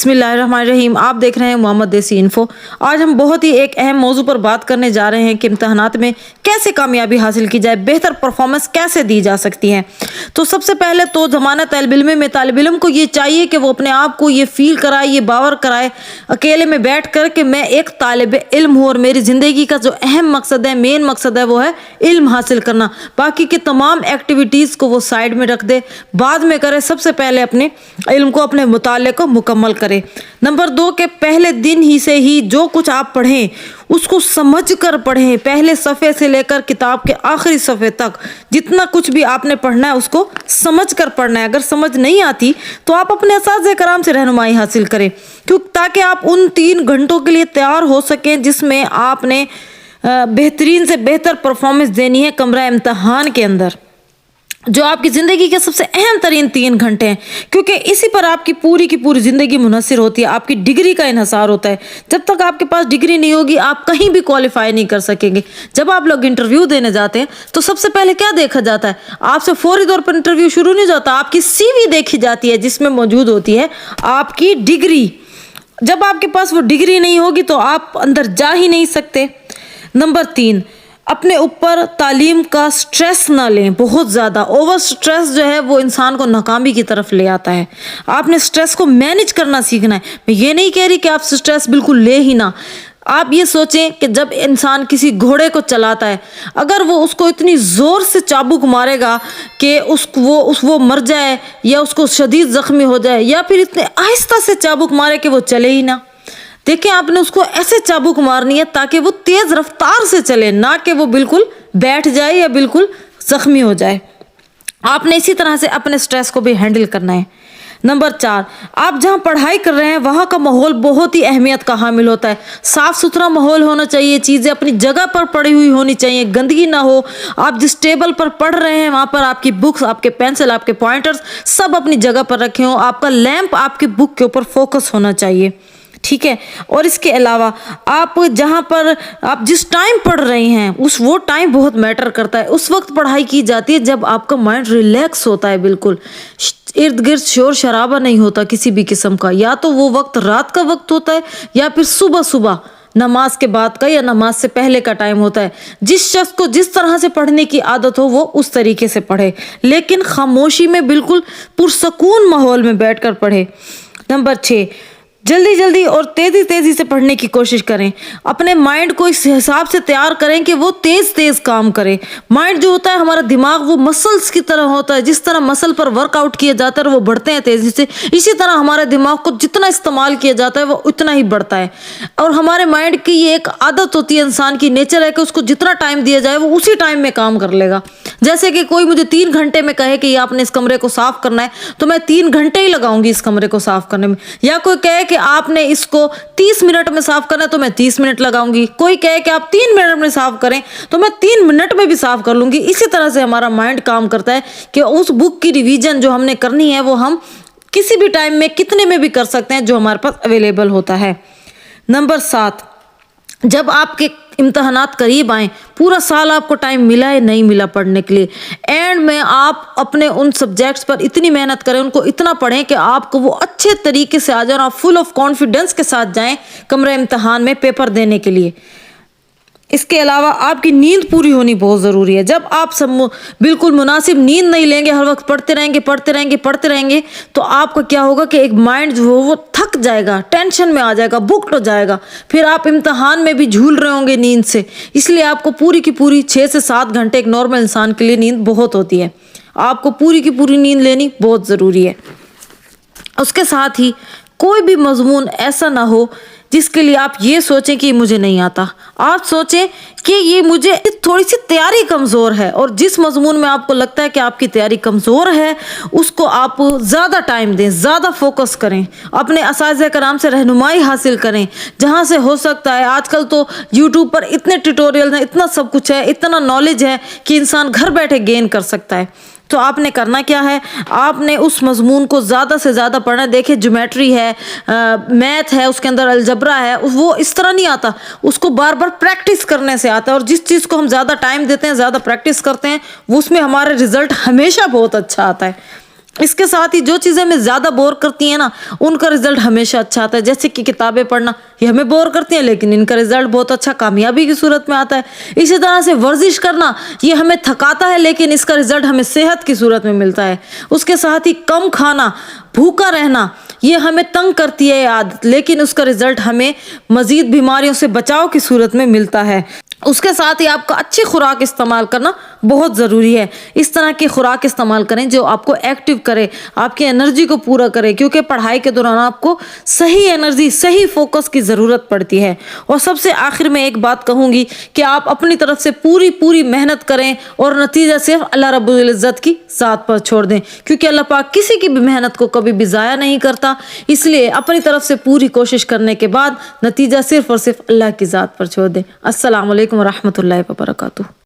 بسم اللہ الرحمن الرحیم، آپ دیکھ رہے ہیں محمد دیسی انفو۔ آج ہم بہت ہی ایک اہم موضوع پر بات کرنے جا رہے ہیں کہ امتحانات میں کیسے کامیابی حاصل کی جائے، بہتر پرفارمنس کیسے دی جا سکتی ہے۔ تو سب سے پہلے تو زمانہ طالب علم میں طالب علم کو یہ چاہیے کہ وہ اپنے آپ کو یہ فیل کرائے، یہ باور کرائے اکیلے میں بیٹھ کر کہ میں ایک طالب علم ہوں اور میری زندگی کا جو اہم مقصد ہے، مین مقصد ہے، وہ ہے علم حاصل کرنا۔ باقی کے تمام ایکٹیویٹیز کو وہ سائیڈ میں رکھ دے، بعد میں کرے، سب سے پہلے اپنے علم کو، اپنے مطالعے کو مکمل کرے۔ نمبر 2 کہ پہلے دن ہی سے ہی جو کچھ آپ پڑھیں اس کو سمجھ کر پڑھیں، پہلے صفحے سے لے کر کتاب کے آخری صفحے تک جتنا کچھ بھی آپ نے پڑھنا ہے اس کو سمجھ کر پڑھنا ہے۔ اگر سمجھ نہیں آتی تو آپ اپنے اساتذہ کرام سے رہنمائی حاصل کریں، تاکہ آپ ان 3 گھنٹوں کے لیے تیار ہو سکیں جس میں آپ نے بہترین سے بہتر پرفارمنس دینی ہے کمرہ امتحان کے اندر، جو آپ کی زندگی کے سب سے اہم ترین 3 گھنٹے ہیں، کیونکہ اسی پر آپ کی پوری زندگی منحصر ہوتی ہے، آپ کی ڈگری کا انحصار ہوتا ہے۔ جب تک آپ کے پاس ڈگری نہیں ہوگی آپ کہیں بھی کوالیفائی نہیں کر سکیں گے۔ جب آپ لوگ انٹرویو دینے جاتے ہیں تو سب سے پہلے کیا دیکھا جاتا ہے؟ آپ سے فوری طور پر انٹرویو شروع نہیں ہوتا، آپ کی سی وی دیکھی جاتی ہے جس میں موجود ہوتی ہے آپ کی ڈگری۔ جب آپ کے پاس وہ ڈگری نہیں ہوگی تو آپ اندر جا ہی نہیں سکتے۔ نمبر 3، اپنے اوپر تعلیم کا سٹریس نہ لیں، بہت زیادہ اوور سٹریس جو ہے وہ انسان کو ناکامی کی طرف لے آتا ہے۔ آپ نے سٹریس کو مینج کرنا سیکھنا ہے۔ میں یہ نہیں کہہ رہی کہ آپ سٹریس بالکل لے ہی نہ، آپ یہ سوچیں کہ جب انسان کسی گھوڑے کو چلاتا ہے، اگر وہ اس کو اتنی زور سے چابک مارے گا کہ وہ مر جائے یا اس کو شدید زخمی ہو جائے، یا پھر اتنے آہستہ سے چابک مارے کہ وہ چلے ہی نہ، دیکھیں آپ نے اس کو ایسے چابک مارنی ہے تاکہ وہ تیز رفتار سے چلے، نہ کہ وہ بالکل بیٹھ جائے یا بالکل زخمی ہو جائے۔ آپ نے اسی طرح سے اپنے سٹریس کو بھی ہینڈل کرنا ہے۔ نمبر 4، آپ جہاں پڑھائی کر رہے ہیں وہاں کا ماحول بہت ہی اہمیت کا حامل ہوتا ہے۔ صاف ستھرا ماحول ہونا چاہیے، چیزیں اپنی جگہ پر پڑی ہوئی ہونی چاہیے، گندگی نہ ہو۔ آپ جس ٹیبل پر پڑھ رہے ہیں وہاں پر آپ کی بکس، آپ کے پینسل، آپ کے پوائنٹرز سب اپنی جگہ پر رکھے ہوں۔ آپ کا لیمپ آپ کی بک کے اوپر فوکس ہونا چاہیے، ٹھیک ہے۔ اور اس کے علاوہ آپ جہاں پر آپ جس ٹائم پڑھ رہے ہیں وہ ٹائم بہت میٹر کرتا ہے۔ اس وقت پڑھائی کی جاتی ہے جب آپ کا مائنڈ ریلیکس ہوتا ہے، بالکل ارد گرد شور شرابہ نہیں ہوتا کسی بھی قسم کا، یا تو وہ وقت رات کا وقت ہوتا ہے یا پھر صبح نماز کے بعد کا یا نماز سے پہلے کا ٹائم ہوتا ہے۔ جس شخص کو جس طرح سے پڑھنے کی عادت ہو وہ اس طریقے سے پڑھے، لیکن خاموشی میں بالکل پرسکون ماحول میں بیٹھ کر پڑھے۔ نمبر 6، جلدی اور تیزی سے پڑھنے کی کوشش کریں۔ اپنے مائنڈ کو اس حساب سے تیار کریں کہ وہ تیز کام کرے۔ مائنڈ جو ہوتا ہے ہمارا دماغ وہ مسلز کی طرح ہوتا ہے، جس طرح مسل پر ورک آؤٹ کیا جاتا ہے اور وہ بڑھتے ہیں تیزی سے، اسی طرح ہمارے دماغ کو جتنا استعمال کیا جاتا ہے وہ اتنا ہی بڑھتا ہے۔ اور ہمارے مائنڈ کی یہ ایک عادت ہوتی ہے، انسان کی نیچر ہے کہ اس کو جتنا ٹائم دیا جائے وہ اسی ٹائم میں کام کر لے گا۔ جیسے کہ کوئی مجھے 3 گھنٹے میں کہے کہ یہ آپ نے اس کمرے کو صاف کرنا ہے تو میں 3 گھنٹے ہی لگاؤں گی اس کمرے کو صاف کرنے میں، یا کوئی کہے کہ آپ نے اس کو 30 منٹ میں صاف کرنا ہے تو میں 30 منٹ لگاؤں گی، کوئی کہے کہ آپ 3 منٹ میں صاف کریں تو میں 3 منٹ میں بھی صاف کر لوں گی۔ اسی طرح سے ہمارا مائنڈ کام کرتا ہے کہ اس بک کی ریویژن جو ہم نے کرنی ہے وہ ہم کسی بھی ٹائم میں کتنے میں بھی کر سکتے ہیں جو ہمارے پاس اویلیبل ہوتا ہے۔ نمبر 7، جب آپ کے امتحانات قریب آئیں، پورا سال آپ کو ٹائم ملا ہے نہیں ملا پڑھنے کے لیے، اینڈ میں آپ اپنے ان سبجیکٹس پر اتنی محنت کریں، ان کو اتنا پڑھیں کہ آپ کو وہ اچھے طریقے سے آ جائیں، آپ فل آف کانفیڈنس کے ساتھ جائیں کمرہ امتحان میں پیپر دینے کے لیے۔ اس کے علاوہ آپ کی نیند پوری ہونی بہت ضروری ہے۔ جب آپ بالکل مناسب نیند نہیں لیں گے، ہر وقت پڑھتے رہیں گے تو آپ کا کیا ہوگا کہ ایک مائنڈ جو وہ تھک جائے گا، ٹینشن میں آ جائے گا، بکڈ ہو جائے گا، پھر آپ امتحان میں بھی جھول رہے ہوں گے نیند سے۔ اس لیے آپ کو پوری کی پوری 6 سے 7 گھنٹے، ایک نارمل انسان کے لیے نیند بہت ہوتی ہے، آپ کو پوری کی پوری نیند لینی بہت ضروری ہے۔ اس کے ساتھ ہی کوئی بھی مضمون ایسا نہ ہو جس کے لیے آپ یہ سوچیں کہ یہ مجھے نہیں آتا، آپ سوچیں کہ یہ مجھے تھوڑی سی تیاری کمزور ہے، اور جس مضمون میں آپ کو لگتا ہے کہ آپ کی تیاری کمزور ہے اس کو آپ زیادہ ٹائم دیں، زیادہ فوکس کریں، اپنے اساتذہ کرام سے رہنمائی حاصل کریں جہاں سے ہو سکتا ہے۔ آج کل تو یوٹیوب پر اتنے ٹیوٹوریل ہیں، اتنا سب کچھ ہے، اتنا نالج ہے کہ انسان گھر بیٹھے گین کر سکتا ہے۔ تو آپ نے کرنا کیا ہے، آپ نے اس مضمون کو زیادہ سے زیادہ پڑھنا ہے۔ دیکھیں جیومیٹری ہے، میتھ ہے، اس کے اندر الجبرا ہے، وہ اس طرح نہیں آتا، اس کو بار بار پریکٹس کرنے سے آتا ہے، اور جس چیز کو ہم زیادہ ٹائم دیتے ہیں، زیادہ پریکٹس کرتے ہیں، وہ اس میں ہمارے رزلٹ ہمیشہ بہت اچھا آتا ہے۔ اس کے ساتھ ہی جو چیزیں ہمیں زیادہ بور کرتی ہیں نا ان کا رزلٹ ہمیشہ اچھا آتا ہے، جیسے کہ کتابیں پڑھنا، یہ ہمیں بور کرتی ہیں لیکن ان کا رزلٹ بہت اچھا کامیابی کی صورت میں آتا ہے۔ اسی طرح سے ورزش کرنا، یہ ہمیں تھکاتا ہے لیکن اس کا رزلٹ ہمیں صحت کی صورت میں ملتا ہے۔ اس کے ساتھ ہی کم کھانا، بھوکا رہنا، یہ ہمیں تنگ کرتی ہے عادت، لیکن اس کا رزلٹ ہمیں مزید بیماریوں سے بچاؤ کی صورت میں ملتا ہے۔ اس کے ساتھ ہی آپ کا اچھی خوراک استعمال کرنا بہت ضروری ہے۔ اس طرح کی خوراک استعمال کریں جو آپ کو ایکٹیو کرے، آپ کی انرجی کو پورا کرے، کیونکہ پڑھائی کے دوران آپ کو صحیح انرجی، صحیح فوکس کی ضرورت پڑتی ہے۔ اور سب سے آخر میں ایک بات کہوں گی کہ آپ اپنی طرف سے پوری محنت کریں اور نتیجہ صرف اللہ رب العزت کی ذات پر چھوڑ دیں، کیونکہ اللہ پاک کسی کی بھی محنت کو کبھی بھی ضائع نہیں کرتا۔ اس لیے اپنی طرف سے پوری کوشش کرنے کے بعد نتیجہ صرف اور صرف اللہ کی ذات پر چھوڑ دیں۔ السلام علیکم ورحمۃ اللہ وبرکاتہ۔